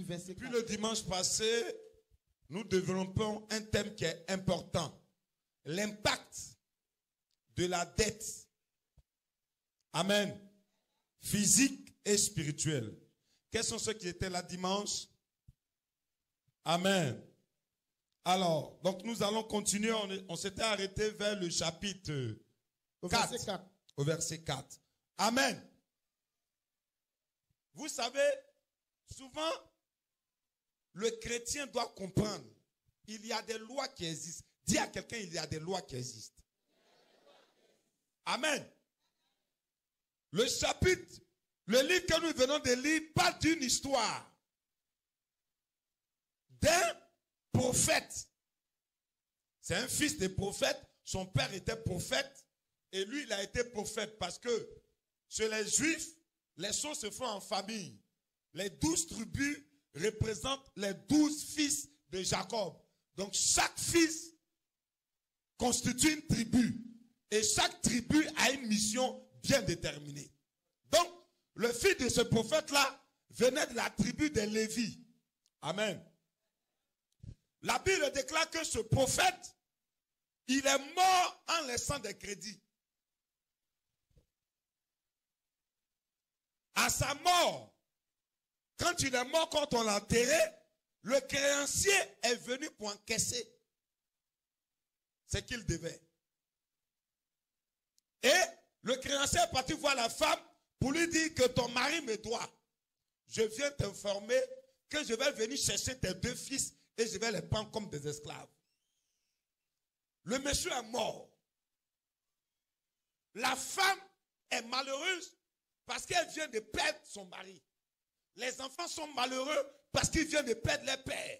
verset 4. Puis le dimanche passé, nous développons un thème qui est important. L'impact de la dette. Amen. Physique et spirituelle. Quels sont ceux qui étaient là dimanche? Amen. Alors, donc nous allons continuer. On s'était arrêté vers le chapitre 4. Verset 4. Au verset 4. Amen. Vous savez, souvent, le chrétien doit comprendre. Il y a des lois qui existent. Dis à quelqu'un, il y a des lois qui existent. Amen. Le chapitre, le livre que nous venons de lire parle d'une histoire d'un prophète. C'est un fils de prophète. Son père était prophète. Et lui, il a été prophète parce que chez les Juifs, les choses se font en famille. Les 12 tribus représentent les 12 fils de Jacob. Donc chaque fils constitue une tribu. Et chaque tribu a une mission bien déterminée. Donc, le fils de ce prophète-là venait de la tribu des Lévis. Amen. La Bible déclare que ce prophète, il est mort en laissant des crédits. À sa mort, quand il est mort, quand on l'a enterré, le créancier est venu pour encaisser ce qu'il devait. Et le créancier est parti voir la femme pour lui dire que ton mari me doit. Je viens t'informer que je vais venir chercher tes 2 fils et je vais les prendre comme des esclaves. Le monsieur est mort. La femme est malheureuse parce qu'elle vient de perdre son mari. Les enfants sont malheureux parce qu'ils viennent de perdre leur père.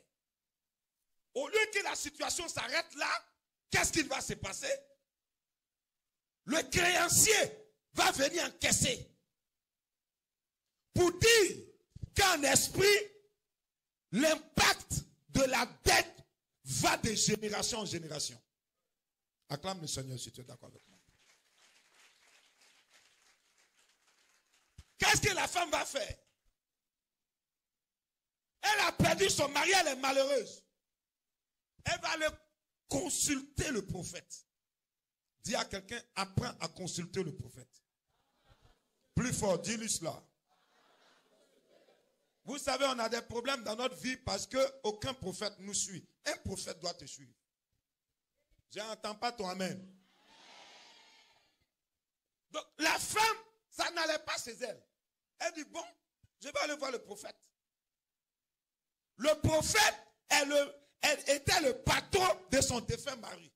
Au lieu que la situation s'arrête là, qu'est-ce qu'il va se passer? Le créancier va venir encaisser. Pour dire qu'en esprit, l'impact de la dette va de génération en génération. Acclame le Seigneur si tu es d'accord avec moi. Qu'est-ce que la femme va faire? Elle a perdu son mari, elle est malheureuse. Elle va aller consulter le prophète. Dis à quelqu'un, apprends à consulter le prophète. Plus fort, dis-lui cela. Vous savez, on a des problèmes dans notre vie parce qu'aucun prophète nous suit. Un prophète doit te suivre. Je n'entends pas ton amen. Donc, la femme, ça n'allait pas chez elle. Elle dit, bon, je vais aller voir le prophète. Le prophète était le patron de son défunt mari.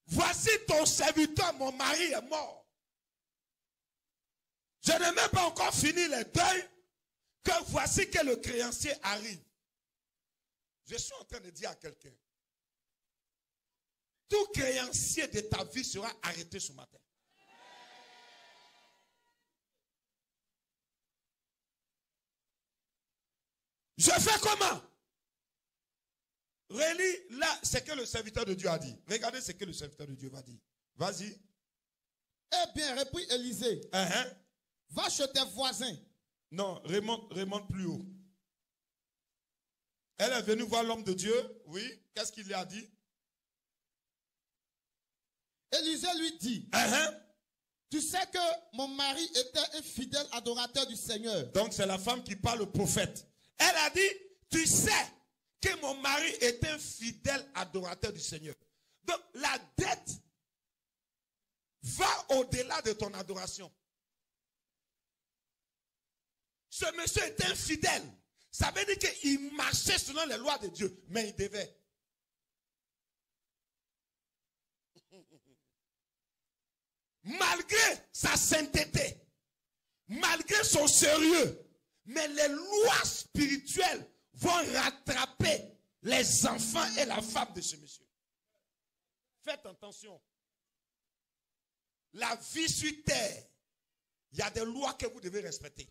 Voici ton serviteur, mon mari est mort. Je n'ai même pas encore fini les deuils que voici que le créancier arrive. Je suis en train de dire à quelqu'un, tout créancier de ta vie sera arrêté ce matin. Je fais comment? Relis là ce que le serviteur de Dieu a dit. Regardez ce que le serviteur de Dieu va dire. Vas-y. Eh bien, reprit Élisée. Va chez tes voisins. Non, remonte plus haut. Elle est venue voir l'homme de Dieu. Oui. Qu'est-ce qu'il lui a dit? Élisée lui dit. Tu sais que mon mari était un fidèle adorateur du Seigneur. Donc c'est la femme qui parle au prophète. Elle a dit, tu sais que mon mari est un fidèle adorateur du Seigneur. Donc la dette va au-delà de ton adoration. Ce monsieur était un fidèle. Ça veut dire qu'il marchait selon les lois de Dieu, mais il devait. Malgré sa sainteté, malgré son sérieux, mais les lois spirituelles vont rattraper les enfants et la femme de ce monsieur. Faites attention. La vie sur terre, il y a des lois que vous devez respecter.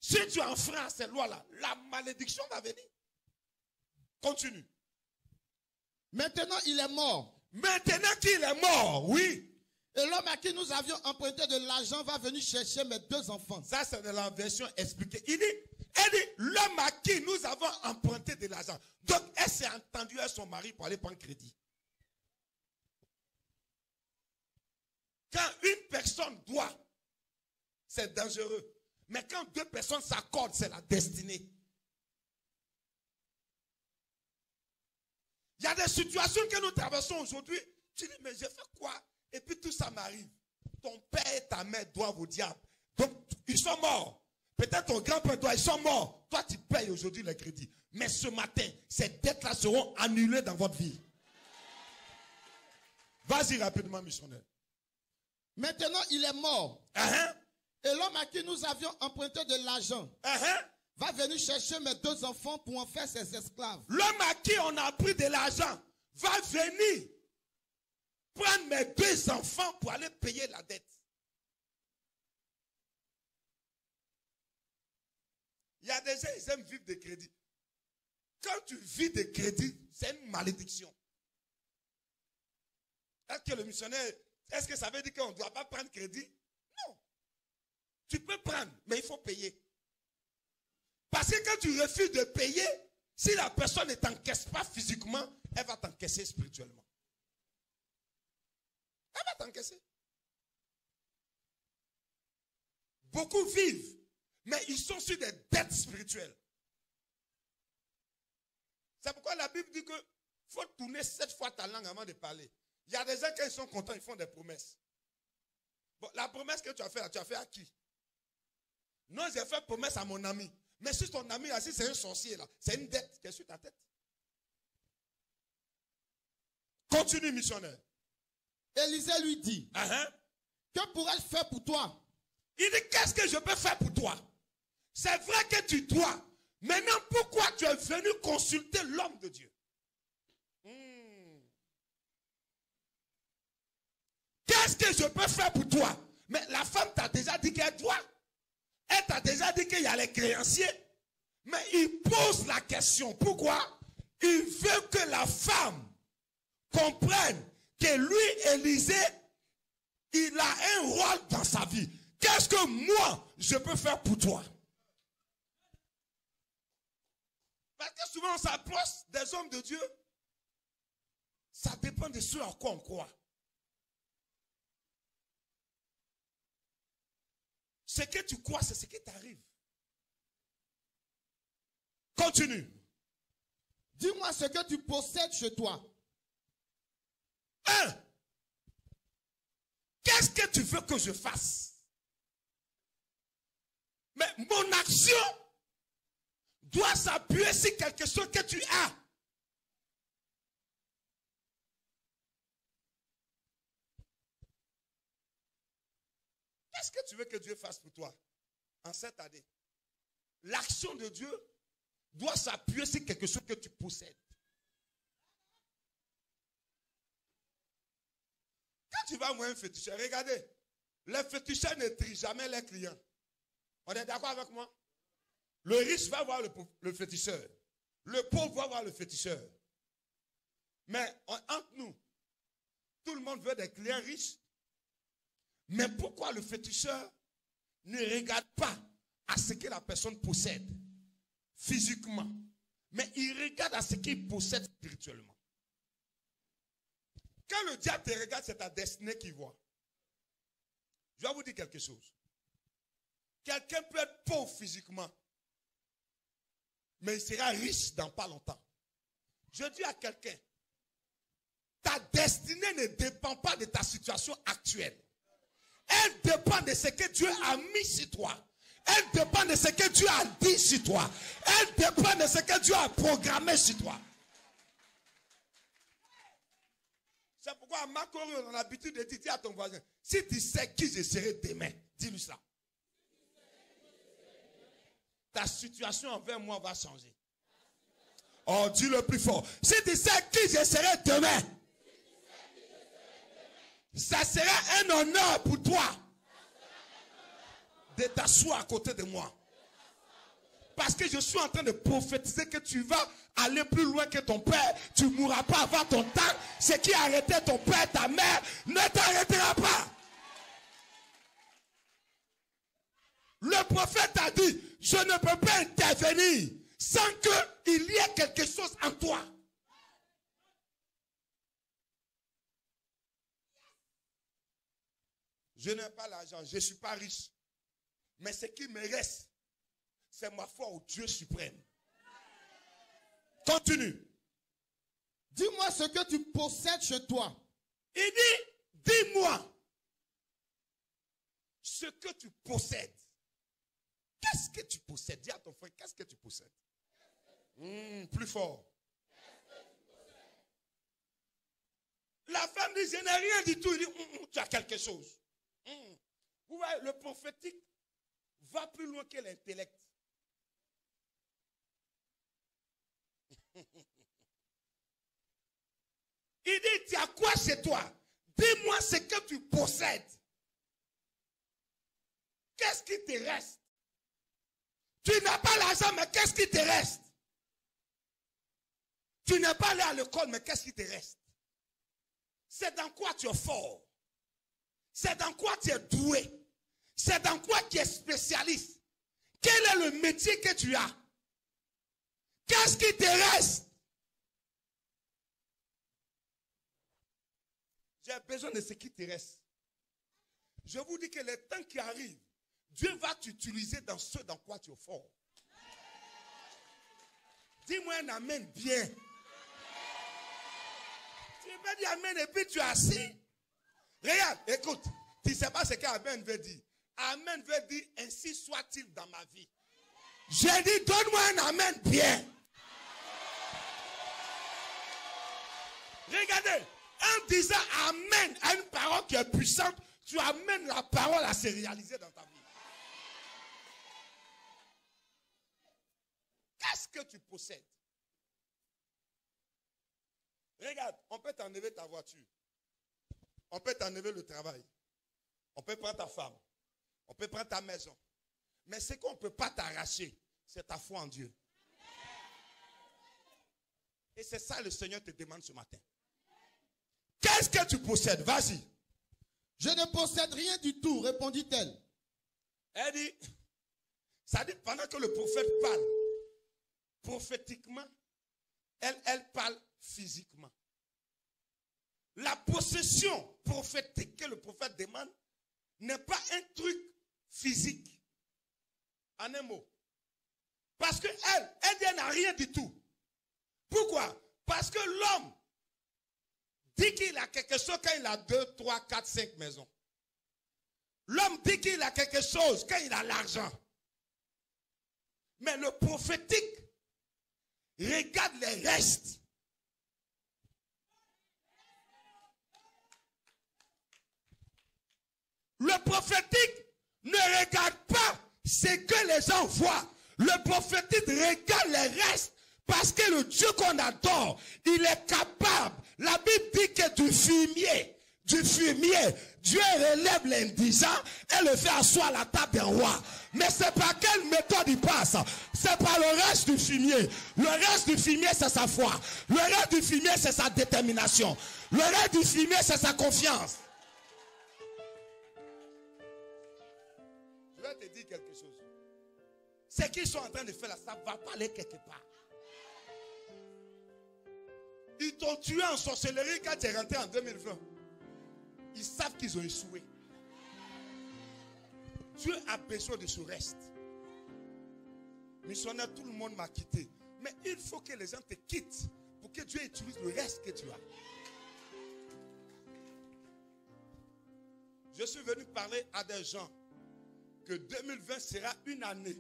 Si tu enfreins ces lois-là, la malédiction va venir. Continue. Maintenant, il est mort. Maintenant qu'il est mort, oui. Et l'homme à qui nous avions emprunté de l'argent va venir chercher mes 2 enfants. Ça, c'est de la version expliquée. Il dit, Elle dit, l'homme à qui nous avons emprunté de l'argent. Donc, elle s'est entendue à son mari pour aller prendre crédit. Quand une personne doit, c'est dangereux. Mais quand deux personnes s'accordent, c'est la destinée. Il y a des situations que nous traversons aujourd'hui. Tu dis, mais j'ai fait quoi? Et puis tout ça m'arrive. Ton père et ta mère doivent au diable. Donc, ils sont morts. Peut-être ton grand-père doit, ils sont morts. Toi, tu payes aujourd'hui les crédits. Mais ce matin, ces dettes-là seront annulées dans votre vie. Vas-y rapidement, missionnaire. Maintenant, il est mort. Et l'homme à qui nous avions emprunté de l'argent va venir chercher mes 2 enfants pour en faire ses esclaves. L'homme à qui on a pris de l'argent va venir prendre mes 2 enfants pour aller payer la dette. Il y a des gens, ils aiment vivre des crédits. Quand tu vis des crédits, c'est une malédiction. Est-ce que le missionnaire, est-ce que ça veut dire qu'on ne doit pas prendre crédit? Non. Tu peux prendre, mais il faut payer. Parce que quand tu refuses de payer, si la personne ne t'encaisse pas physiquement, elle va t'encaisser spirituellement. Elle va t'encaisser. Beaucoup vivent, mais ils sont sur des dettes spirituelles. C'est pourquoi la Bible dit qu'il faut tourner 7 fois ta langue avant de parler. Il y a des gens qui sont contents, ils font des promesses. Bon, la promesse que tu as fait là, tu as fait à qui? Non, j'ai fait promesse à mon ami. Mais si ton ami là, si c'est un sorcier là, c'est une dette qui est sur ta tête. Continue, missionnaire. Élisée lui dit, que pourrais-je faire pour toi? Il dit, qu'est-ce que je peux faire pour toi? C'est vrai que tu dois. Maintenant, pourquoi tu es venu consulter l'homme de Dieu? Qu'est-ce que je peux faire pour toi? Mais la femme t'a déjà dit qu'elle doit. Elle t'a déjà dit qu'il y a les créanciers. Mais il pose la question. Pourquoi? Il veut que la femme comprenne que lui, Élisée, il a un rôle dans sa vie. Qu'est-ce que moi, je peux faire pour toi? Parce que souvent, on s'approche des hommes de Dieu. Ça dépend de ce à quoi on croit. Ce que tu crois, c'est ce qui t'arrive. Continue. Dis-moi ce que tu possèdes chez toi. Qu'est-ce que tu veux que je fasse? Mais mon action doit s'appuyer sur quelque chose que tu as. Qu'est-ce que tu veux que Dieu fasse pour toi en cette année? L'action de Dieu doit s'appuyer sur quelque chose que tu possèdes. Quand tu vas voir un féticheur, regardez, les féticheurs ne trient jamais les clients. On est d'accord avec moi? Le riche va voir le féticheur. Le pauvre va voir le féticheur. Mais entre nous, tout le monde veut des clients riches. Mais pourquoi le féticheur ne regarde pas à ce que la personne possède physiquement, mais il regarde à ce qu'il possède spirituellement? Quand le diable te regarde, c'est ta destinée qu'il voit. Je vais vous dire quelque chose. Quelqu'un peut être pauvre physiquement, mais il sera riche dans pas longtemps. Je dis à quelqu'un, ta destinée ne dépend pas de ta situation actuelle. Elle dépend de ce que Dieu a mis sur toi. Elle dépend de ce que Dieu a dit sur toi. Elle dépend de ce que Dieu a programmé sur toi. C'est pourquoi à Marco, on a l'habitude de dire à ton voisin, si tu sais qui je serai demain, dis-lui ça. Ta situation envers moi va changer. Oh, dis-le plus fort. Si tu sais qui je serai demain, ça sera un honneur pour toi de t'asseoir à côté de moi. Parce que je suis en train de prophétiser que tu vas aller plus loin que ton père. Tu ne mourras pas avant ton temps. Ce qui a arrêté ton père, ta mère, ne t'arrêtera pas. Le prophète a dit, je ne peux pas intervenir sans qu'il y ait quelque chose en toi. Je n'ai pas l'argent, je ne suis pas riche. Mais ce qui me reste, c'est ma foi au Dieu suprême. Continue. Dis-moi ce que tu possèdes chez toi. Il dit, dis-moi ce que tu possèdes. Qu'est-ce que tu possèdes? Dis à ton frère, qu'est-ce que tu possèdes? Plus fort. La femme dit, je n'ai rien du tout. Il dit, tu as quelque chose. Vous voyez, le prophétique va plus loin que l'intellect. Il dit, tu as quoi chez toi? Dis-moi ce que tu possèdes. Qu'est-ce qui te reste? Tu n'as pas l'argent, mais qu'est-ce qui te reste? Tu n'es pas allé à l'école, mais qu'est-ce qui te reste? C'est dans quoi tu es fort. C'est dans quoi tu es doué. C'est dans quoi tu es spécialiste. Quel est le métier que tu as? Qu'est-ce qui te reste? J'ai besoin de ce qui te reste. Je vous dis que le temps qui arrive, Dieu va t'utiliser dans ce dans quoi tu es fort. Dis-moi un amen bien. Tu peux dire amen et puis tu es assis. Regarde, écoute, tu ne sais pas ce qu'amen veut dire. Amen veut dire ainsi soit-il dans ma vie. J'ai dit donne-moi un amen bien. Regardez, en disant amen à une parole qui est puissante, tu amènes la parole à se réaliser dans ta vie. Qu'est-ce que tu possèdes? Regarde, on peut t'enlever ta voiture. On peut t'enlever le travail. On peut prendre ta femme. On peut prendre ta maison. Mais ce qu'on ne peut pas t'arracher, c'est ta foi en Dieu. Et c'est ça le Seigneur te demande ce matin. Qu'est-ce que tu possèdes? Vas-y. Je ne possède rien du tout, répondit-elle. Elle dit, ça dit pendant que le prophète parle, prophétiquement, elle parle physiquement. La possession prophétique que le prophète demande n'est pas un truc physique. En un mot. Parce qu'elle n'a rien du tout. Pourquoi? Parce que l'homme dit qu'il a quelque chose quand il a 2, 3, 4, 5 maisons. L'homme dit qu'il a quelque chose quand il a l'argent. Mais le prophétique regarde les restes. Le prophétique ne regarde pas ce que les gens voient. Le prophétique regarde les restes parce que le Dieu qu'on adore, il est capable. La Bible dit que du fumier, Dieu relève l'indigent et le fait asseoir à la table d'un roi. Mais c'est par quelle méthode il passe? C'est par le reste du fumier. Le reste du fumier, c'est sa foi. Le reste du fumier, c'est sa détermination. Le reste du fumier, c'est sa confiance. Je vais te dire quelque chose. Ce qu'ils sont en train de faire là, ça ne va pas aller quelque part. Ils t'ont tué en sorcellerie quand tu es rentré en 2020. Ils savent qu'ils ont échoué. Dieu a besoin de ce reste. Missionnaire, tout le monde m'a quitté. Mais il faut que les gens te quittent pour que Dieu utilise le reste que tu as. Je suis venu parler à des gens que 2020 sera une année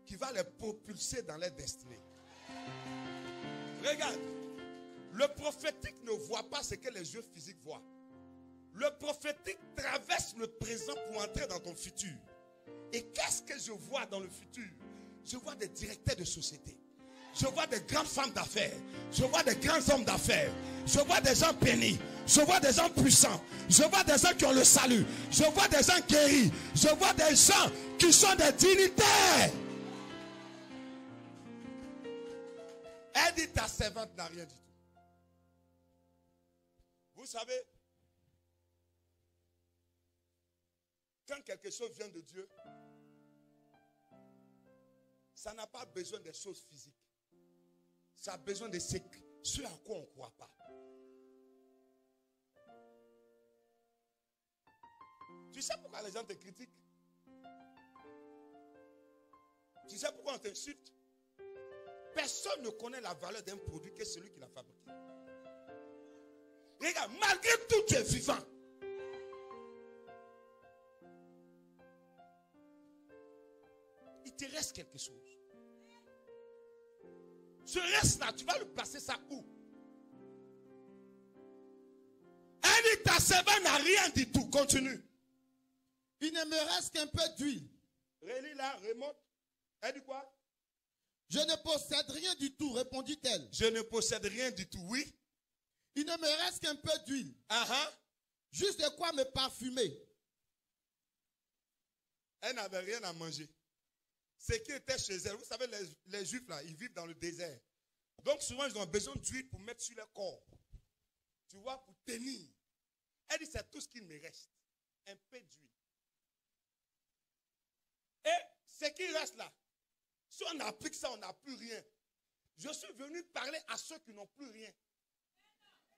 qui va les propulser dans leur destinée. Regarde, le prophétique ne voit pas ce que les yeux physiques voient. Le prophétique traverse le présent pour entrer dans ton futur. Et qu'est-ce que je vois dans le futur? Je vois des directeurs de société. Je vois des grandes femmes d'affaires. Je vois des grands hommes d'affaires. Je vois des gens bénis. Je vois des gens puissants. Je vois des gens qui ont le salut. Je vois des gens guéris. Je vois des gens qui sont des dignitaires. Elle dit ta servante n'a rien du tout. Vous savez, quand quelque chose vient de Dieu, Ça n'a pas besoin des choses physiques. Ça a besoin de ce à quoi on ne croit pas. Tu sais pourquoi les gens te critiquent? Tu sais pourquoi on t'insulte? Personne ne connaît la valeur d'un produit que celui qui l'a fabriqué. Regarde, malgré tout, tu es vivant. Il te reste quelque chose. Ce reste-là, tu vas le placer ça où? Elle dit, ta servante n'a rien du tout. Continue. Il ne me reste qu'un peu d'huile. Relis là, remonte. Elle dit quoi? Je ne possède rien du tout, répondit-elle. Je ne possède rien du tout, oui. Il ne me reste qu'un peu d'huile. Juste de quoi me parfumer. Elle n'avait rien à manger. Ce qui était chez elle, vous savez, les Juifs là, ils vivent dans le désert. Donc souvent, ils ont besoin d'huile pour mettre sur leur corps. Tu vois, pour tenir. Elle dit, c'est tout ce qu'il me reste. Un peu d'huile. Et ce qui reste là, si on applique ça, on n'a plus rien. Je suis venu parler à ceux qui n'ont plus rien.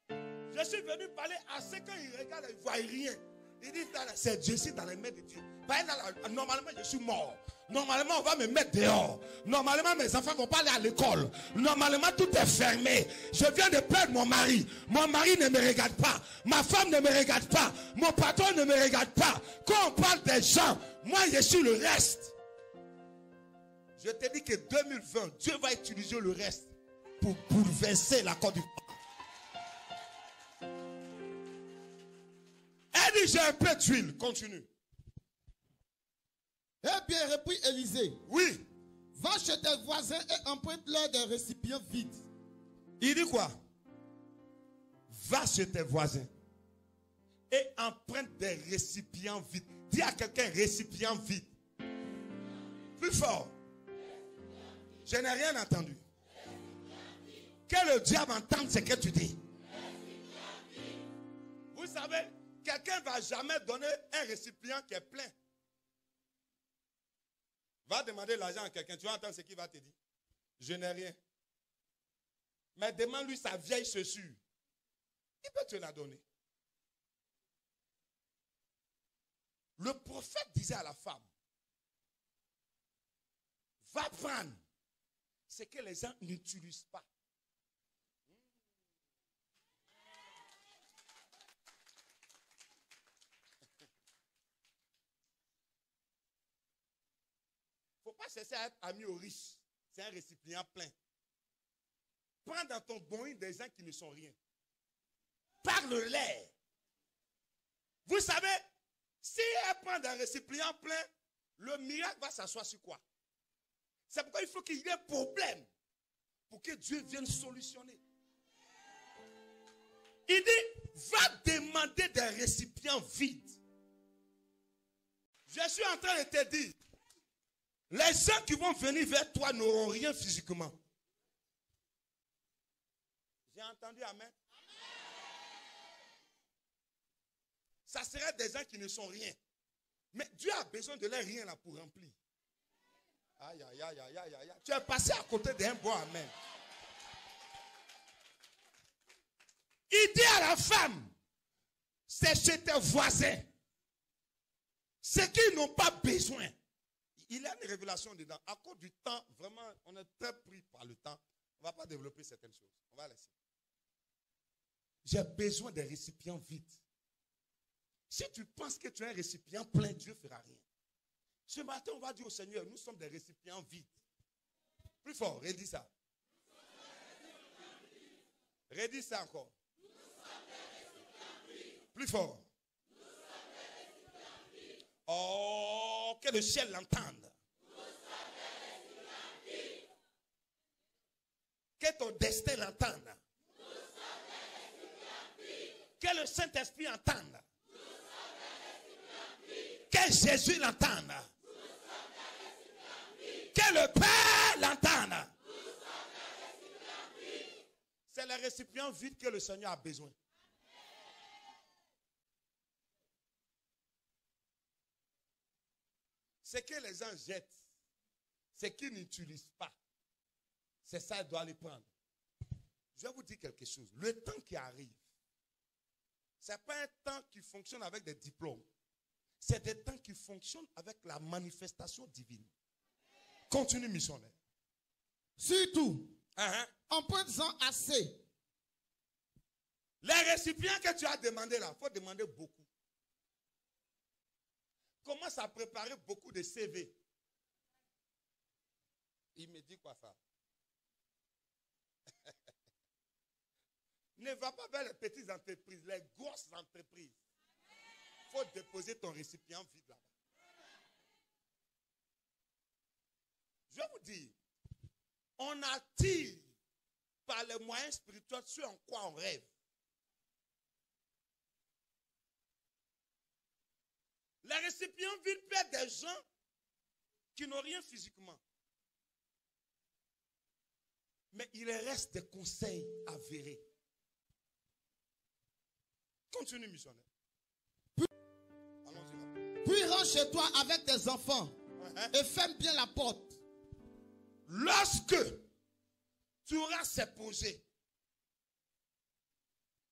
Je suis venu parler à ceux qui regardent, ils ne voient rien. Ils disent, c'est Dieu, c'est dans les mains de Dieu. Normalement, je suis mort. Normalement, on va me mettre dehors. Normalement, mes enfants ne vont pas aller à l'école. Normalement, tout est fermé. Je viens de perdre mon mari. Mon mari ne me regarde pas. Ma femme ne me regarde pas. Mon patron ne me regarde pas. Quand on parle des gens, moi, je suis le reste. Je te dis que 2020, Dieu va utiliser le reste pour bouleverser la Côte d'Ivoire. Elle dit, j'ai un peu d'huile. Continue. Eh bien, reprit Élisée. Oui. Va chez tes voisins et emprunte-leur des récipients vides. Il dit quoi? Va chez tes voisins et emprunte des récipients vides. Dis à quelqu'un, récipient vide. Plus fort. Je n'ai rien entendu. Que le diable entende ce que tu dis. Vous savez, quelqu'un ne va jamais donner un récipient qui est plein. Va demander l'argent à quelqu'un, tu vas entendre ce qu'il va te dire. Je n'ai rien. Mais demande-lui sa vieille chaussure. Il peut te la donner. Le prophète disait à la femme, va prendre ce que les gens n'utilisent pas. Il ne faut pas chercher à être ami aux riches. C'est un récipient plein. Prends dans ton bonheur des gens qui ne sont rien. Parle-les. Vous savez, si elle prend un récipient plein, le miracle va s'asseoir sur quoi? C'est pourquoi il faut qu'il y ait un problème pour que Dieu vienne solutionner. Il dit, va demander des récipients vides. Je suis en train de te dire, les gens qui vont venir vers toi n'auront rien physiquement. J'ai entendu amen. Ça serait des gens qui ne sont rien. Mais Dieu a besoin de leur rien là pour remplir. Aïe, aïe, aïe, aïe, aïe, aïe. Tu es passé à côté d'un bon amen. Il dit à la femme, c'est chez tes voisins. Ceux qui n'ont pas besoin. Il y a une révélation dedans. À cause du temps, vraiment, on est très pris par le temps. On ne va pas développer certaines choses. On va laisser. J'ai besoin des récipients vides. Si tu penses que tu es un récipient plein, Dieu ne fera rien. Ce matin, on va dire au Seigneur, nous sommes des récipients vides. Plus fort, redis ça. Redis ça encore. Plus fort. Oh, que le ciel l'entende. Que ton destin l'entende. Que le Saint-Esprit entende. Que Jésus l'entende. Que le Père l'entende. C'est le récipient vide que le Seigneur a besoin. Ce que les gens jettent, Ce qu'il n'utilise pas, c'est ça, il doit les prendre. Je vais vous dire quelque chose. Le temps qui arrive, ce n'est pas un temps qui fonctionne avec des diplômes. C'est des temps qui fonctionnent avec la manifestation divine. Continue, missionnaire. Surtout, en prenant assez. Les récipients que tu as demandé là, il faut demander beaucoup. Commence à préparer beaucoup de CV. Il me dit quoi ça? Ne va pas vers les petites entreprises, les grosses entreprises. Il faut déposer ton récipient vide là-bas. Je vais vous dire, on attire par les moyens spirituels ce en quoi on rêve. Les récipients vides peuvent être des gens qui n'ont rien physiquement. Mais il reste des conseils avérés. Continue, missionnaire. Allons-y. Puis rentre chez toi avec tes enfants et ferme bien la porte. Lorsque tu auras ces projets, il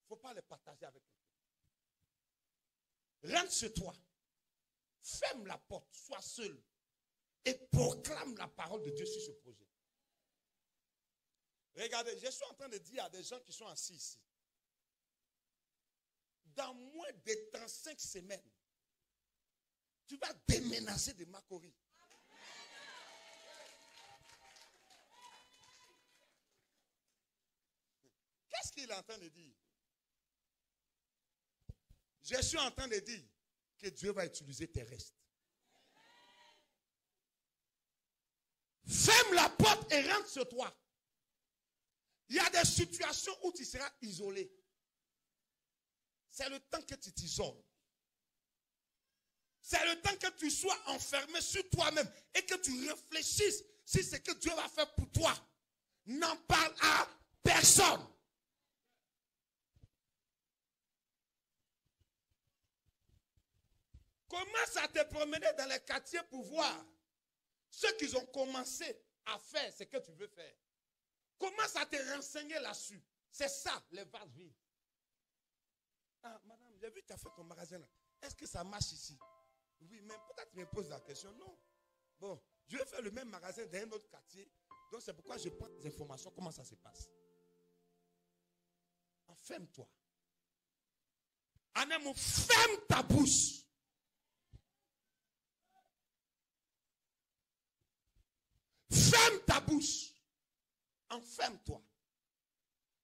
ne faut pas les partager avec quelqu'un. Rentre chez toi, ferme la porte, sois seul et proclame la parole de Dieu sur ce projet. Regardez, je suis en train de dire à des gens qui sont assis ici, dans moins de 35 semaines, tu vas déménager de Makori. Qu'est-ce qu'il est en train de dire? Je suis en train de dire que Dieu va utiliser tes restes. Ferme la porte et rentre sur toi. Il y a des situations où tu seras isolé. C'est le temps que tu t'isoles. C'est le temps que tu sois enfermé sur toi-même et que tu réfléchisses sur ce que Dieu va faire pour toi. N'en parle à personne. Commence à te promener dans les quartiers pour voir ce qu'ils ont commencé à faire, ce que tu veux faire. Commence à te renseigner là-dessus. C'est ça, les vases vides. Ah, madame, j'ai vu que tu as fait ton magasin là. Est-ce que ça marche ici? Oui, mais pourquoi tu me poses la question? Non. Bon, je vais faire le même magasin dans un autre quartier. Donc c'est pourquoi je prends des informations. Comment ça se passe? Ferme-toi. En un mot, ferme ta bouche. Ferme ta bouche. Enferme-toi.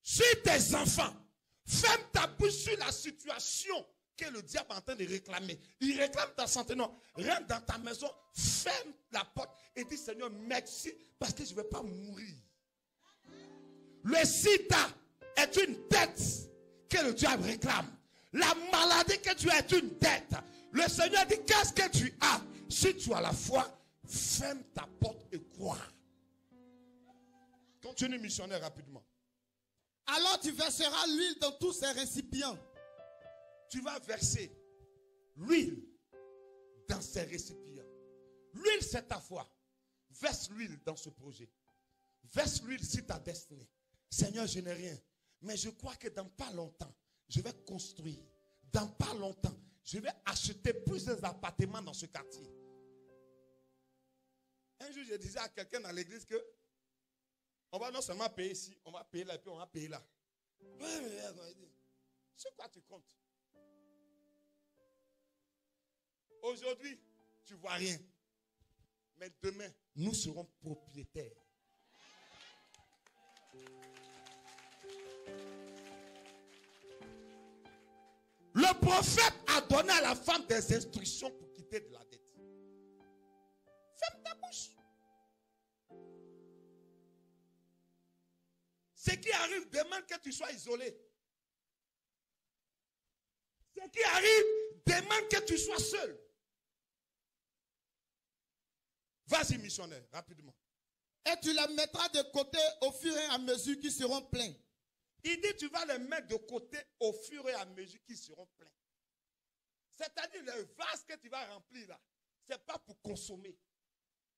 Sur tes enfants. Ferme ta bouche sur la situation que le diable est en train de réclamer. Il réclame ta santé. Non, rentre dans ta maison, ferme la porte et dis Seigneur, merci parce que je ne vais pas mourir. Le sida est une dette que le diable réclame. La maladie que tu as est une dette. Le Seigneur dit, qu'est-ce que tu as? Si tu as la foi, ferme ta porte et crois. Continue, missionnaire, rapidement. Alors tu verseras l'huile dans tous ces récipients. Tu vas verser l'huile dans ces récipients. L'huile, c'est ta foi. Verse l'huile dans ce projet. Verse l'huile sur ta destinée. Seigneur, je n'ai rien. Mais je crois que dans pas longtemps, je vais construire. Dans pas longtemps, je vais acheter plusieurs appartements dans ce quartier. Un jour, je disais à quelqu'un dans l'église que on va non seulement payer ici, on va payer là et puis on va payer là. C'est quoi tu comptes? Aujourd'hui, tu ne vois rien. Mais demain, nous serons propriétaires. Le prophète a donné à la femme des instructions pour quitter de la dette. Ferme ta bouche. Ce qui arrive demande que tu sois isolé. Ce qui arrive demande que tu sois seul. Vas-y, missionnaire, rapidement. Et tu les mettras de côté au fur et à mesure qu'ils seront pleins. Il dit tu vas les mettre de côté au fur et à mesure qu'ils seront pleins. C'est-à-dire le vase que tu vas remplir là, ce n'est pas pour consommer.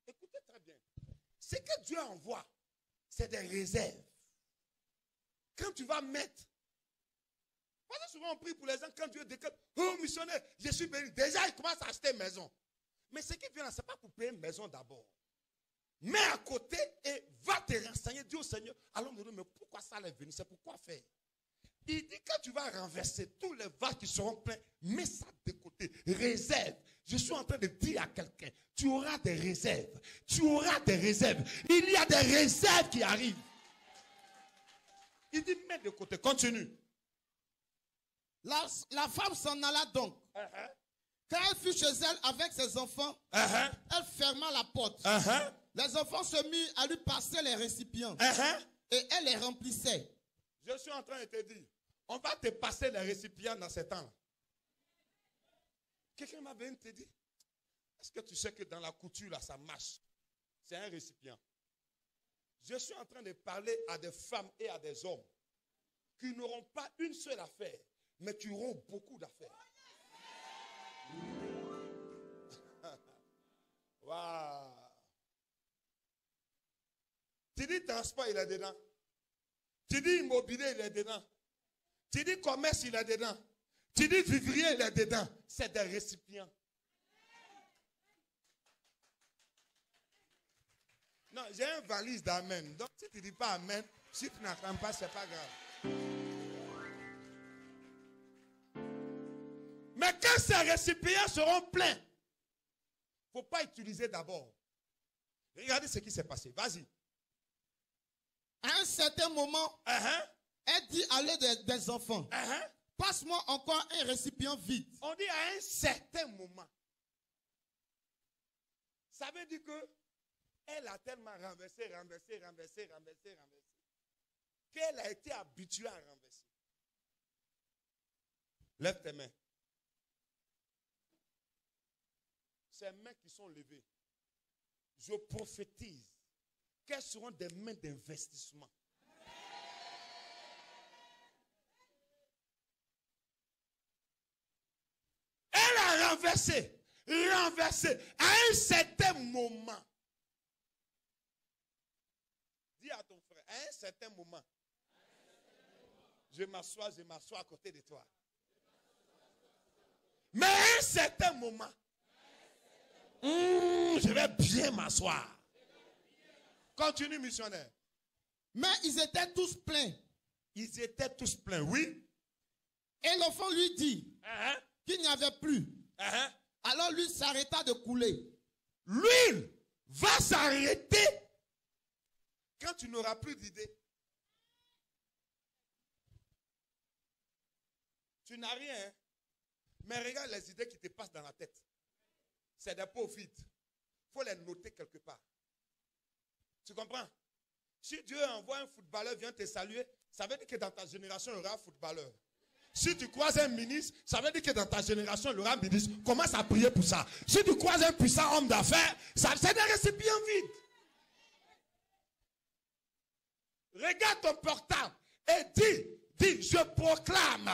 Écoutez très bien. Ce que Dieu envoie, c'est des réserves. Quand tu vas mettre, parce que souvent on prie pour les gens, quand Dieu déclare, oh missionnaire, je suis béni. Déjà, il commence à acheter une maison. Mais ce qui vient là, ce n'est pas pour payer une maison d'abord. Mets à côté et va te renseigner. Dis au Seigneur, allons nous dire, mais pourquoi ça est venu? C'est pourquoi faire? Il dit, quand tu vas renverser tous les vases qui seront pleins, mets ça de côté. Réserve. Je suis en train de dire à quelqu'un, tu auras des réserves. Tu auras des réserves. Il y a des réserves qui arrivent. Il dit, mets de côté. Continue. La femme s'en alla donc. Quand elle fut chez elle avec ses enfants, elle ferma la porte. Les enfants se mirent à lui passer les récipients. Et elle les remplissait. Je suis en train de te dire, on va te passer les récipients dans ce temps-là. Quelqu'un m'a venu te dire, est-ce que tu sais que dans la couture, là, ça marche? C'est un récipient. Je suis en train de parler à des femmes et à des hommes qui n'auront pas une seule affaire, mais qui auront beaucoup d'affaires. Waouh! Tu dis transport, il est dedans. Tu dis immobilier, il est dedans. Tu dis commerce, il est dedans. Tu dis vivrier, il est dedans. C'est des récipients. Non, j'ai une valise d'amen. Donc, si tu ne dis pas amen, si tu n'entends pas, ce n'est pas grave. Mais quand ces récipients seront pleins, il ne faut pas utiliser d'abord. Regardez ce qui s'est passé. Vas-y. À un certain moment, elle dit à l'aide des enfants, passe-moi encore un récipient vide. On dit à un certain moment. Ça veut dire que elle a tellement renversé, qu'elle a été habituée à renverser. Lève tes mains. Ces mains qui sont levées, je prophétise qu'elles seront des mains d'investissement. Elle a renversé, à un certain moment. Dis à ton frère, à un certain moment, je m'assois à côté de toi. Mais à un certain moment, je vais bien m'asseoir. Continue, missionnaire. Mais ils étaient tous pleins. Ils étaient tous pleins, oui. Et l'enfant lui dit qu'il n'y avait plus. Alors l'huile s'arrêta de couler. L'huile va s'arrêter quand tu n'auras plus d'idées. Tu n'as rien, hein? Mais regarde les idées qui te passent dans la tête. C'est des pots vides. Il faut les noter quelque part. Tu comprends? Si Dieu envoie un footballeur, vient te saluer, ça veut dire que dans ta génération, il y aura un footballeur. Si tu croises un ministre, ça veut dire que dans ta génération, il y aura un ministre. Commence à prier pour ça. Si tu croises un puissant homme d'affaires, c'est des récipients vides. Regarde ton portable et dis, je proclame.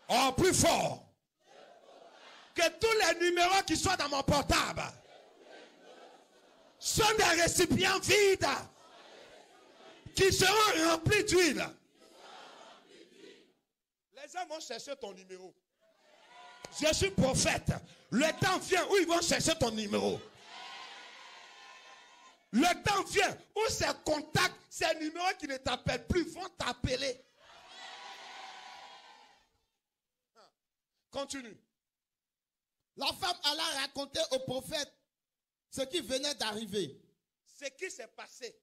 Oh, plus fort. Que tous les numéros qui sont dans mon portable sont des récipients vides qui seront remplis d'huile. Les gens vont chercher ton numéro. Je suis prophète. Le temps vient où ils vont chercher ton numéro. Le temps vient où ces contacts, ces numéros qui ne t'appellent plus vont t'appeler. Continue. La femme alla raconter au prophète ce qui venait d'arriver. Ce qui s'est passé.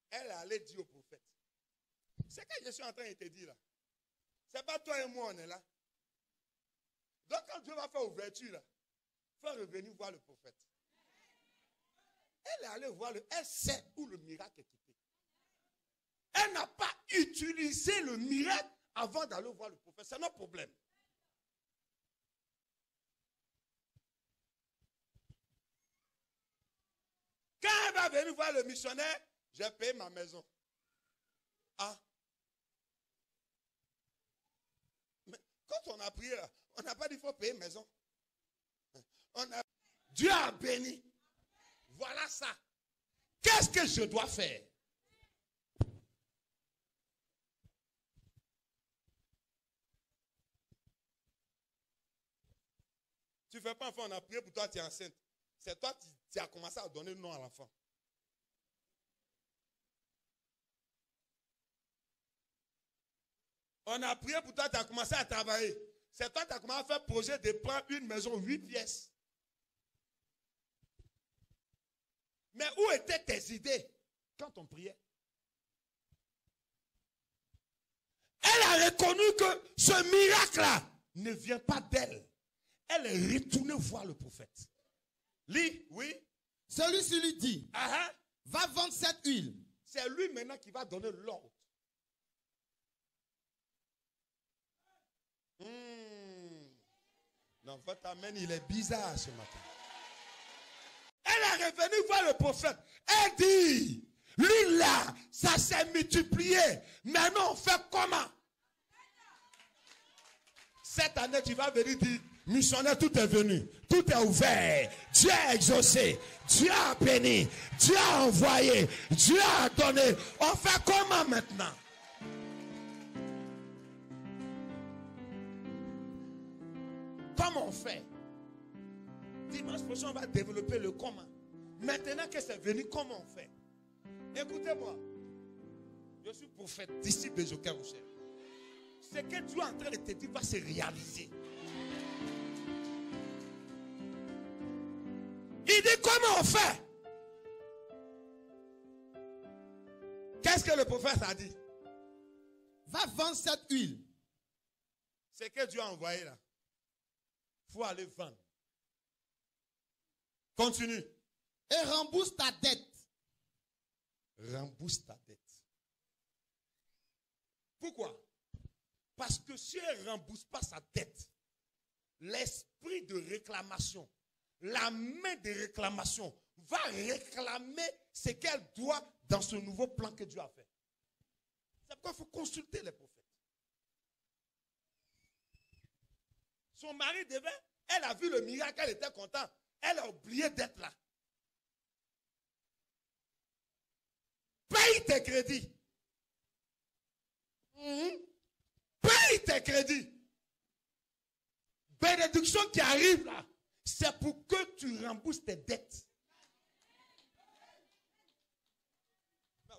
Elle allait dire au prophète. C'est ce que je suis en train de te dire là. C'est pas toi et moi on est là. Donc quand Dieu va faire ouverture là, il faut revenir voir le prophète. Elle est allée voir elle sait où le miracle est quitté. Elle n'a pas utilisé le miracle avant d'aller voir le prophète. C'est notre problème. Quand elle va venir voir le missionnaire, j'ai payé ma maison. Ah. Mais quand on a prié, on n'a pas dit qu'il faut payer maison. Dieu a béni. Voilà ça. Qu'est-ce que je dois faire? Tu ne fais pas enfant, on a prié pour toi, tu es enceinte. C'est toi qui as commencé à donner le nom à l'enfant. On a prié pour toi, tu as commencé à travailler. C'est toi qui as commencé à faire projet de prendre une maison 8 pièces. Mais où étaient tes idées quand on priait? Elle a reconnu que ce miracle-là ne vient pas d'elle. Elle est retournée voir le prophète. Lis, oui. Celui-ci lui dit, va vendre cette huile. C'est lui maintenant qui va donner l'ordre. Non, votre amen, il est bizarre ce matin. Elle est revenue voir le prophète. Elle dit, lui là, ça s'est multiplié. Maintenant, on fait comment? Cette année, tu vas venir dire, missionnaire, tout est venu. Tout est ouvert. Dieu a exaucé. Dieu a béni. Dieu a envoyé. Dieu a donné. On fait comment maintenant? Comment on fait? Dimanche prochain, on va développer le comment. Maintenant que c'est venu, comment on fait? Écoutez-moi. Je suis prophète, disciple de Joker Rocher. Ce que Dieu est en train de te dire va se réaliser. Il dit comment on fait? Qu'est-ce que le prophète a dit? Va vendre cette huile. Ce que Dieu a envoyé là. Il faut aller vendre. Continue. Et rembourse ta dette. Rembourse ta dette. Pourquoi? Parce que si elle ne rembourse pas sa dette, l'esprit de réclamation, la main de réclamation va réclamer ce qu'elle doit dans ce nouveau plan que Dieu a fait. C'est pourquoi il faut consulter les prophètes. Son mari elle a vu le miracle, elle était contente. Elle a oublié d'être là. Paye tes crédits. Paye tes crédits. Bénédiction qui arrive là, c'est pour que tu rembourses tes dettes.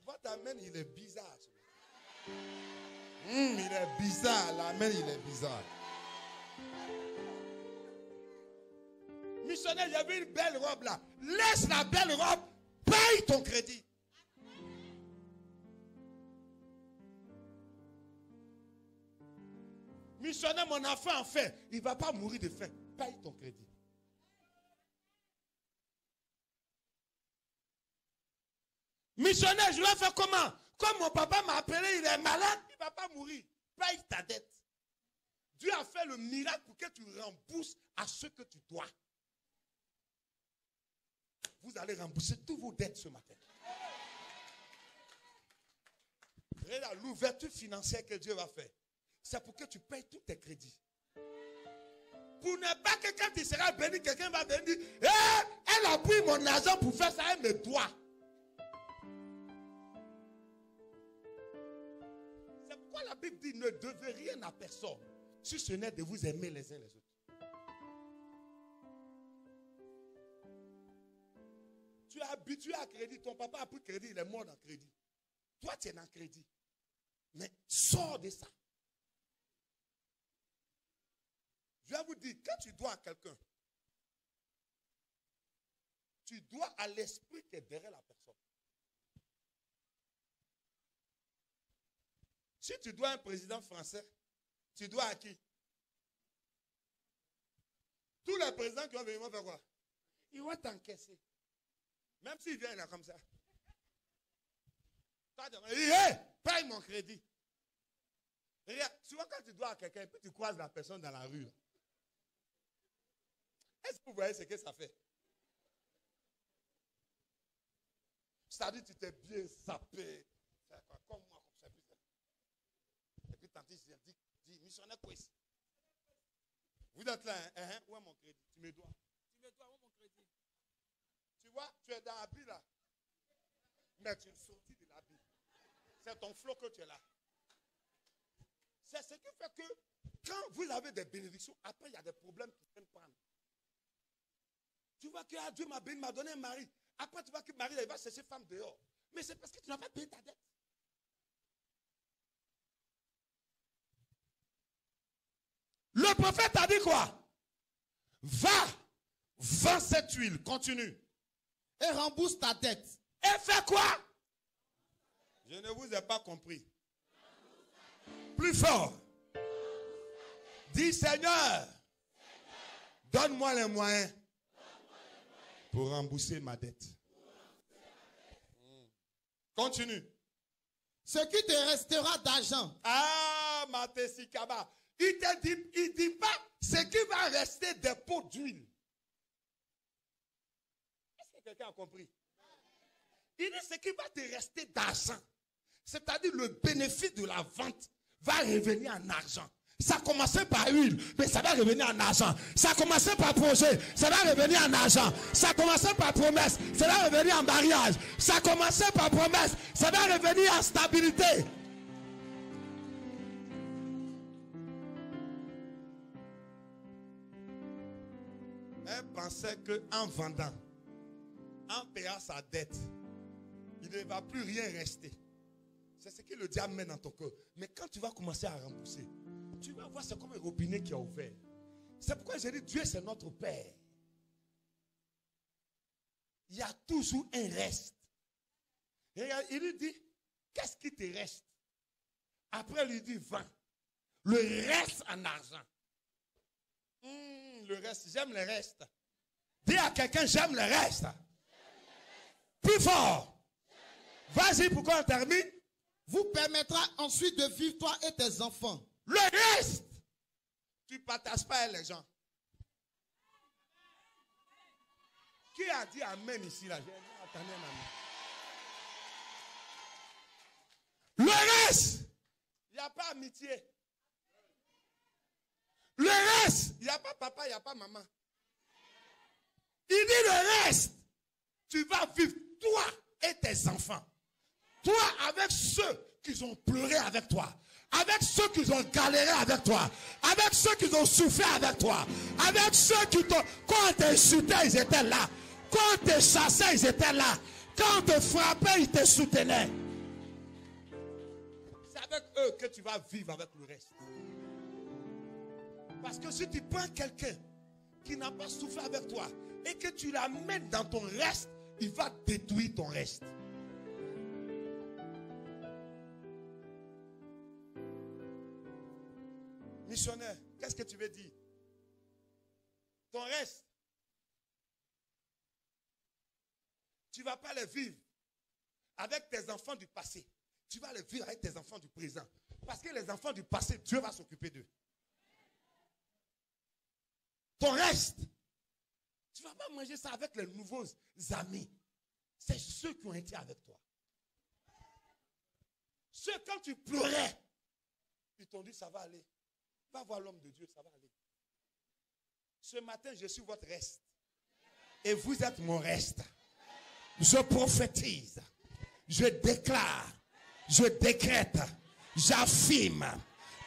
Votre amen, il est bizarre. Il est bizarre. L'amen, il est bizarre. Missionnaire, j'avais une belle robe là. Laisse la belle robe. Paye ton crédit. Missionnaire, mon enfant en fait. Il ne va pas mourir de faim. Paye ton crédit. Missionnaire, je vais faire comment? Comme mon papa m'a appelé, il est malade, il ne va pas mourir. Paye ta dette. Dieu a fait le miracle pour que tu rembourses à ce que tu dois. Vous allez rembourser toutes vos dettes ce matin. Regarde l'ouverture financière que Dieu va faire. C'est pour que tu payes tous tes crédits. Pour ne pas que quand tu seras béni, quelqu'un va venir dire, elle a pris mon argent pour faire ça, elle me doit. C'est pourquoi la Bible dit, ne devez rien à personne, si ce n'est de vous aimer les uns les autres. Tu es habitué à crédit. Ton papa a pris crédit, il est mort dans crédit. Toi, tu es dans crédit. Mais sors de ça. Je vais vous dire, quand tu dois à quelqu'un, tu dois à l'esprit qui est derrière la personne. Si tu dois à un président français, tu dois à qui? Tous les présidents qui vont venir vont faire quoi? Ils vont t'encaisser. Même s'ils viennent là comme ça. Hey, paye mon crédit. Regarde, souvent quand tu dois à quelqu'un, puis tu croises la personne dans la rue. Est-ce que vous voyez ce que ça fait? C'est-à-dire que tu t'es bien sapé. Comme moi, comme ça. Et puis tantôt, il dit, missionnaire quoi ici? Vous êtes là, hein? Où est mon crédit? Tu me dois. Tu me dois, où est mon crédit? vois, tu es dans l'habit là. Mais tu es sorti de l'habit. C'est ton flot que tu es là. C'est ce qui fait que quand vous avez des bénédictions, après il y a des problèmes qui viennent prendre. Tu vois que Dieu m'a béni, m'a donné un mari. Après tu vois que Marie il va chercher femme dehors. Mais c'est parce que tu n'as pas payé ta dette. Le prophète a dit quoi? Va, vends cette huile, continue. Et rembourse ta dette. Et fais quoi? Je ne vous ai pas compris. Plus fort. Dis Seigneur, donne-moi les moyens pour rembourser ma dette. Continue. Ce qui te restera d'argent. Ah, Matessikaba. Il dit pas ce qui va rester des pots d'huile. Est-ce que quelqu'un a compris? Il dit ce qui va te rester d'argent. C'est-à-dire le bénéfice de la vente va revenir en argent. Ça commençait par huile, mais ça va revenir en argent. Ça commençait par projet, ça va revenir en argent. Ça commençait par promesse, ça va revenir en mariage. Ça commençait par promesse, ça va revenir en stabilité. Elle pensait qu'en vendant, en payant sa dette, il ne va plus rien rester. C'est ce que le diable met dans ton cœur. Mais quand tu vas commencer à rembourser, tu vas voir, c'est comme un robinet qui a ouvert. C'est pourquoi j'ai dit, Dieu c'est notre Père. Il y a toujours un reste. Et il lui dit, qu'est-ce qui te reste? Après, il lui dit, vends. Le reste en argent. Le reste, j'aime le reste. Dis à quelqu'un, j'aime le reste. Plus fort. Vas-y, pourquoi on termine? Vous permettra ensuite de vivre toi et tes enfants. Le reste, tu ne partages pas avec les gens. Qui a dit amen ici là? Le reste, il n'y a pas amitié. Le reste, il n'y a pas papa, il n'y a pas maman. Il dit le reste, tu vas vivre toi et tes enfants. Toi avec ceux qui ont pleuré avec toi. Avec ceux qui ont galéré avec toi. Avec ceux qui ont souffert avec toi. Avec ceux qui t'ont... Quand on t'insultait, ils étaient là. Quand on te chassait, ils étaient là. Quand on te frappait, ils te soutenaient. C'est avec eux que tu vas vivre avec le reste. Parce que si tu prends quelqu'un qui n'a pas souffert avec toi et que tu l'amènes dans ton reste, il va détruire ton reste. Missionnaire, qu'est-ce que tu veux dire? Ton reste, tu ne vas pas le vivre avec tes enfants du passé. Tu vas le vivre avec tes enfants du présent. Parce que les enfants du passé, Dieu va s'occuper d'eux. Ton reste, tu ne vas pas manger ça avec les nouveaux amis. C'est ceux qui ont été avec toi. Ceux, quand tu pleurais, ils t'ont dit ça va aller. Va voir l'homme de Dieu, ça va aller. Ce matin, je suis votre reste. Et vous êtes mon reste. Je prophétise. Je déclare. Je décrète. J'affirme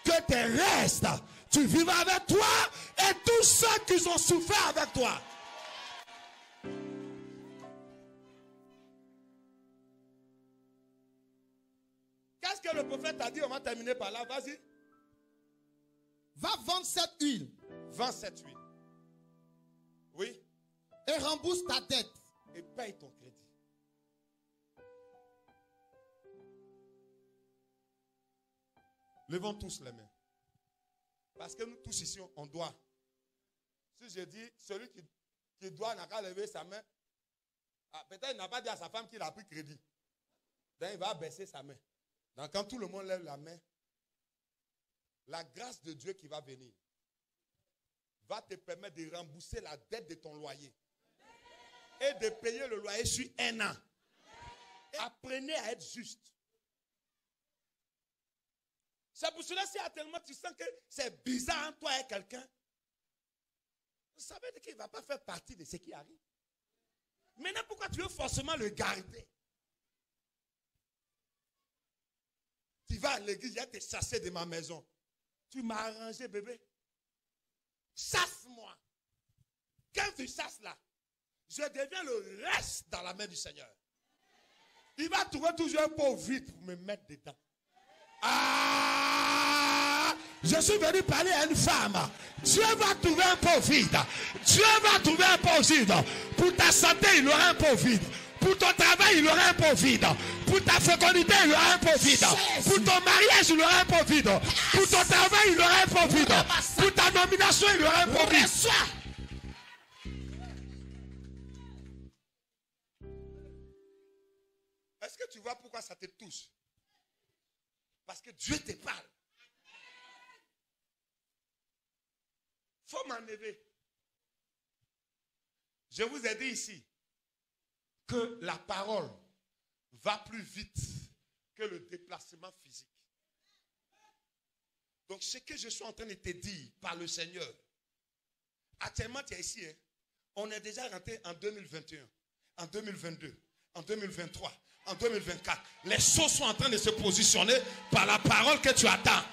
que tes restes, tu vivras avec toi et tous ceux qui ont souffert avec toi. Qu'est-ce que le prophète a dit? On va terminer par là. Vas-y. Va vendre cette huile. Vends cette huile. Oui. Et rembourse ta dette. Et paye ton crédit. Levons tous les mains. Parce que nous tous ici, on doit. Si je dis, celui qui doit n'a qu'à lever sa main, peut-être il n'a pas dit à sa femme qu'il a pris crédit. Donc il va baisser sa main. Donc quand tout le monde lève la main, la grâce de Dieu qui va venir va te permettre de rembourser la dette de ton loyer et de payer le loyer sur 1 an. Apprenez à être juste. C'est pour cela si tellement tu sens que c'est bizarre en toi et quelqu'un, ça veut dire qu'il ne va pas faire partie de ce qui arrive. Maintenant, pourquoi tu veux forcément le garder? Tu vas à l'église, il y a tes chassés de ma maison. Tu m'as arrangé, bébé. Chasse-moi. Quand tu chasses là, je deviens le reste dans la main du Seigneur. Il va trouver toujours un pot vide pour me mettre dedans. Ah! Je suis venu parler à une femme. Dieu va trouver un pot vide. Dieu va trouver un pot vide. Pour ta santé, il aura un pot vide. Pour ton travail, il aura un pot vide. Pour ta fécondité, il aura un pot vide. Pour ton mariage, il aura un pot vide. Pour ton travail, il aura un pot vide. Pour ta nomination, il aura un pot vide. Est-ce que tu vois pourquoi ça te touche? Parce que Dieu te parle. Faut m'enlever. Je vous ai dit ici que la parole va plus vite que le déplacement physique. Donc ce que je suis en train de te dire par le Seigneur, actuellement tu es ici, hein? On est déjà rentré en 2021, en 2022, en 2023, en 2024. Les choses sont en train de se positionner par la parole que tu attends.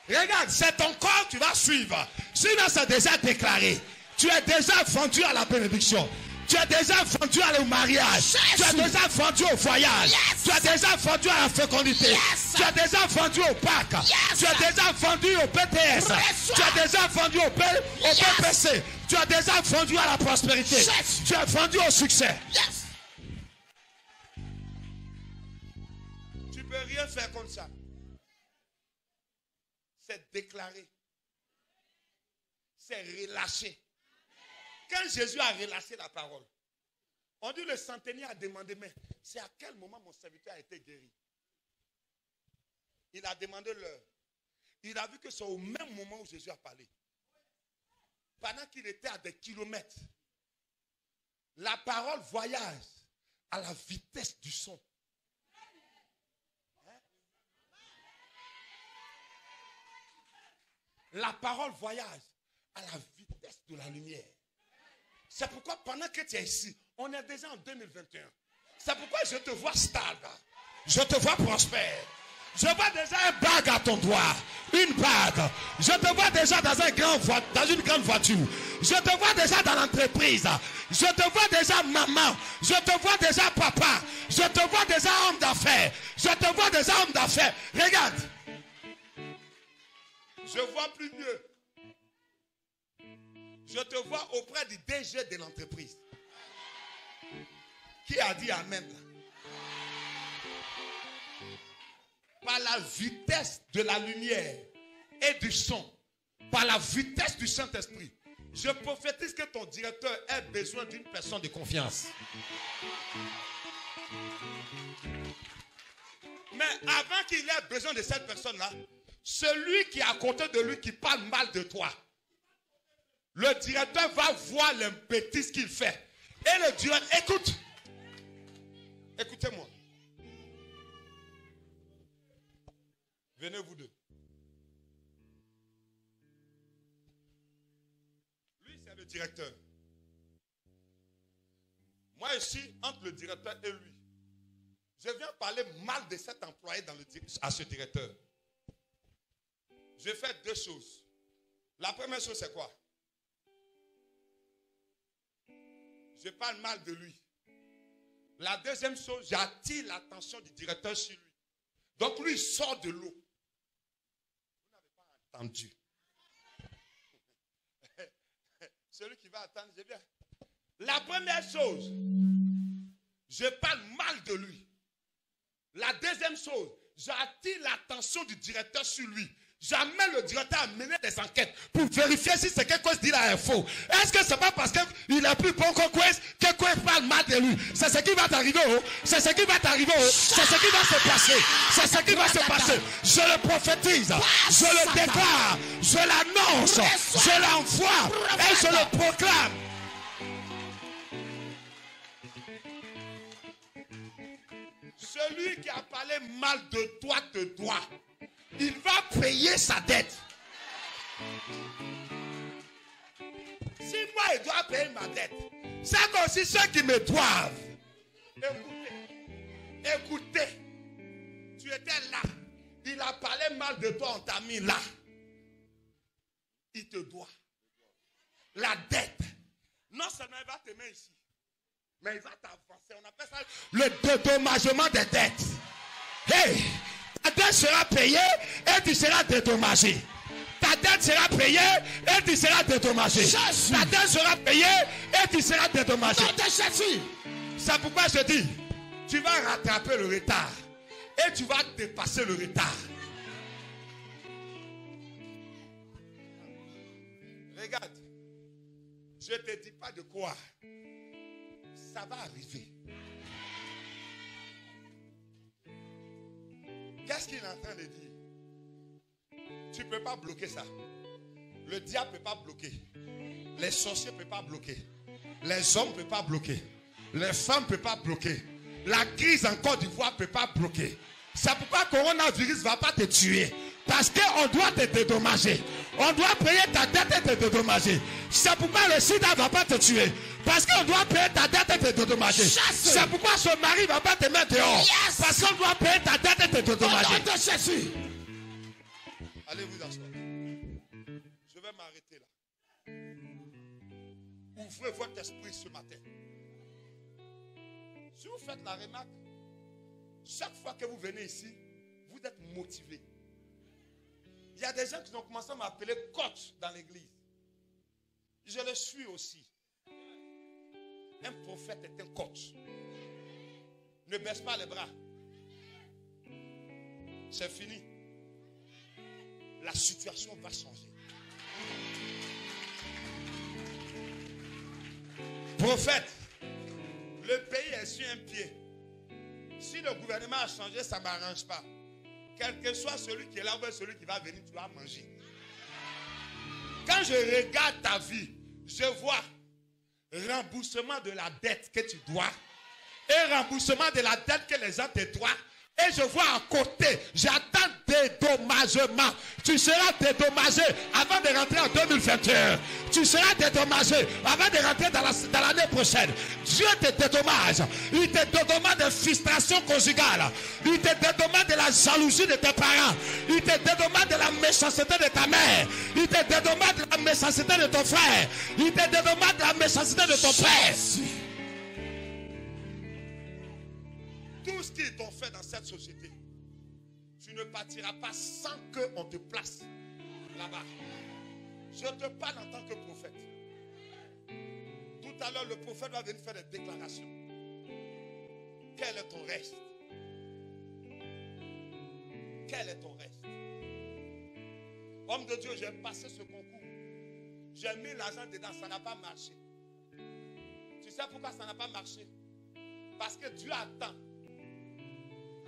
Regarde, c'est ton corps que tu vas suivre. Sinon c'est déjà déclaré. Tu es déjà vendu à la bénédiction. Tu es déjà vendu au mariage. Tu es déjà vendu au voyage. Tu es déjà vendu à la fécondité. Tu es déjà vendu au PAC. Tu es déjà vendu au PTS. Tu es déjà vendu au PPC. Tu es déjà vendu à la prospérité. Tu es vendu au succès. Tu ne peux rien faire comme ça. C'est déclaré. C'est relâché. Quand Jésus a relâché la parole, on dit le centenier a demandé, mais c'est à quel moment mon serviteur a été guéri? Il a demandé l'heure. Il a vu que c'est au même moment où Jésus a parlé. Pendant qu'il était à des kilomètres, la parole voyage à la vitesse du son. La parole voyage à la vitesse de la lumière. C'est pourquoi pendant que tu es ici, on est déjà en 2021. C'est pourquoi je te vois stable. Je te vois prospère. Je vois déjà un bague à ton doigt. Une bague. Je te vois déjà dans une grande voiture. Je te vois déjà dans l'entreprise. Je te vois déjà maman. Je te vois déjà papa. Je te vois déjà homme d'affaires. Je te vois déjà homme d'affaires. Regarde. Je vois plus mieux. Je te vois auprès du DG de l'entreprise. Qui a dit amen là? Par la vitesse de la lumière et du son, par la vitesse du Saint-Esprit, je prophétise que ton directeur ait besoin d'une personne de confiance. Mais avant qu'il ait besoin de cette personne-là, celui qui est à côté de lui qui parle mal de toi, le directeur va voir les bêtises qu'il fait. Et le directeur, écoute. Écoutez-moi. Venez vous deux. Lui, c'est le directeur. Moi, ici, entre le directeur et lui, je viens parler mal de cet employé à ce directeur. Je fais deux choses. La première chose, c'est quoi? Je parle mal de lui. La deuxième chose, j'attire l'attention du directeur sur lui. Donc lui, il sort de l'eau. Vous n'avez pas entendu. Celui qui va attendre, je viens. La première chose, je parle mal de lui. La deuxième chose, j'attire l'attention du directeur sur lui. J'amène le directeur à mener des enquêtes pour vérifier si c'est quelque chose dit là est faux. Est-ce que c'est pas parce qu'il est plus bon que Kwes parle mal de lui? C'est ce qui va t'arriver. C'est ce qui va t'arriver. C'est ce qui va se passer. C'est ce qui va se passer. Je le prophétise. Je le déclare. Je l'annonce. Je l'envoie. Et je le proclame. Celui qui a parlé mal de toi te doit. Il va payer sa dette. Si moi, je dois payer ma dette. C'est aussi ceux qui me doivent. Écoutez. Tu étais là. Il a parlé mal de toi, on t'a mis là. Il te doit. La dette. Non seulement il va te mettre ici, mais il va t'avancer. On appelle ça le dédommagement des dettes. Hey, ta dette sera payée et tu seras dédommagé. Ta dette sera payée et tu seras dédommagé. Ta dette sera payée et tu seras dédommagé. C'est pourquoi je dis, tu vas rattraper le retard et tu vas dépasser le retard. Regarde, je ne te dis pas de quoi. Ça va arriver. Qu'est-ce qu'il est en train de dire? Tu ne peux pas bloquer ça. Le diable ne peut pas bloquer. Les sorciers ne peuvent pas bloquer. Les hommes ne peuvent pas bloquer. Les femmes ne peuvent pas bloquer. La crise en Côte d'Ivoire ne peut pas bloquer. C'est pourquoi le coronavirus ne va pas te tuer. Parce qu'on doit te dédommager. On doit payer ta dette et te dédommager. C'est pourquoi le sida ne va pas te tuer. Parce qu'on doit payer ta dette et te dédommager. C'est pourquoi ce mari ne va pas te mettre dehors. Yes. Parce qu'on doit payer ta dette et te dédommager. Allez vous asseoir. Je vais m'arrêter là. Ouvrez votre esprit ce matin. Si vous faites la remarque, chaque fois que vous venez ici, vous êtes motivé. Il y a des gens qui ont commencé à m'appeler coach dans l'église. Je le suis aussi. Un prophète est un coach. Ne baisse pas les bras. C'est fini. La situation va changer. Prophète, le pays est sur un pied. Si le gouvernement a changé, ça ne m'arrange pas. Quel que soit celui qui est là ou celui qui va venir, tu vas manger. Quand je regarde ta vie, je vois remboursement de la dette que tu dois et remboursement de la dette que les gens te doivent. Et je vois à côté, j'attends dédommagement. Tu seras dédommagé avant de rentrer en 2021. Tu seras dédommagé avant de rentrer dans l'année prochaine. Dieu te dédommage. Il te dédommage de frustration conjugale. Il te dédommage de la jalousie de tes parents. Il te dédommage de la méchanceté de ta mère. Il te dédommage de la méchanceté de ton frère. Il te dédommage de la méchanceté de ton père. Tout ce qu'ils t'ont fait dans cette société, tu ne partiras pas sans qu'on te place là-bas. Je te parle en tant que prophète. Tout à l'heure, le prophète va venir faire des déclarations. Quel est ton reste? Quel est ton reste? Homme de Dieu, j'ai passé ce concours. J'ai mis l'argent dedans, ça n'a pas marché. Tu sais pourquoi ça n'a pas marché? Parce que Dieu attend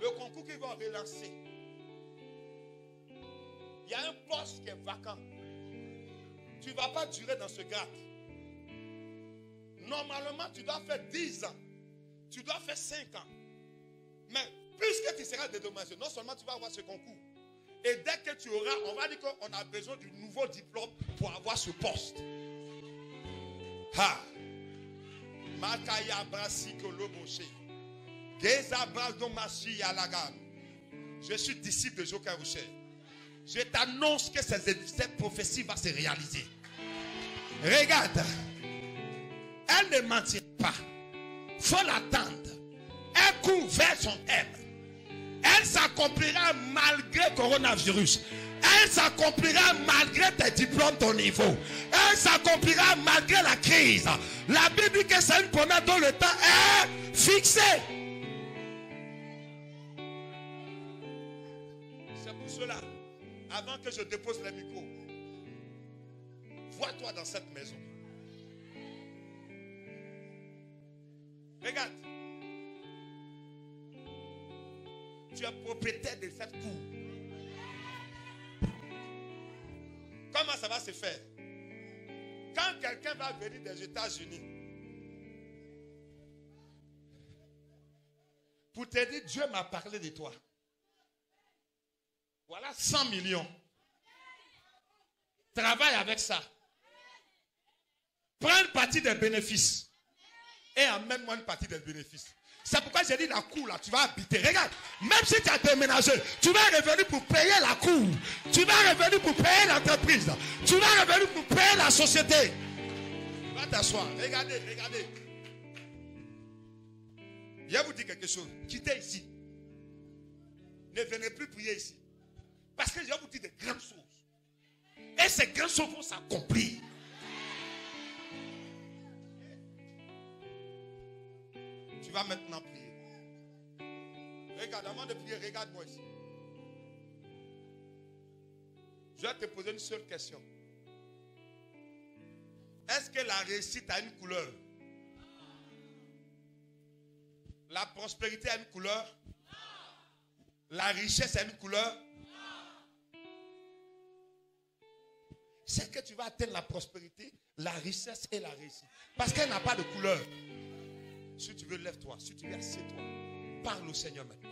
le concours qu'ils vont relancer. Il y a un poste qui est vacant. Tu ne vas pas durer dans ce grade. Normalement, tu dois faire 10 ans. Tu dois faire 5 ans. Mais puisque tu seras dédommagé, non seulement tu vas avoir ce concours, et dès que tu auras, on va dire qu'on a besoin du nouveau diplôme pour avoir ce poste. Ha! Makaya Brasiko Loboché. Je suis disciple de Joker Rocher. Je t'annonce que cette prophétie va se réaliser. Regarde. Elle ne mentira pas. Il faut l'attendre. Elle court vers son aime. Elle s'accomplira malgré coronavirus. Elle s'accomplira malgré tes diplômes, ton niveau. Elle s'accomplira malgré la crise. La Bible dit que c'est une promesse dont le temps est fixé. Cela, avant que je dépose le micro, vois-toi dans cette maison. Regarde. Tu es propriétaire de cette cour. Comment ça va se faire? Quand quelqu'un va venir des États-Unis pour te dire Dieu m'a parlé de toi. Voilà 100 millions. Travaille avec ça. Prends une partie des bénéfices. Et amène-moi une partie des bénéfices. C'est pourquoi j'ai dit la cour là, tu vas habiter. Regarde, même si tu as déménagé, tu vas revenir pour payer la cour. Tu vas revenir pour payer l'entreprise. Tu vas revenir pour payer la société. Va t'asseoir. Regardez, regardez. Je vais vous dire quelque chose. Quittez ici. Ne venez plus prier ici. Parce que je vais vous dire de grandes choses. Et ces grandes choses vont s'accomplir. Tu vas maintenant prier. Regarde, avant de prier, regarde-moi ici. Je vais te poser une seule question. Est-ce que la réussite a une couleur? La prospérité a une couleur? La richesse a une couleur? C'est que tu vas atteindre la prospérité, la richesse et la réussite. Parce qu'elle n'a pas de couleur. Si tu veux, lève-toi. Si tu veux, assieds-toi. Parle au Seigneur maintenant.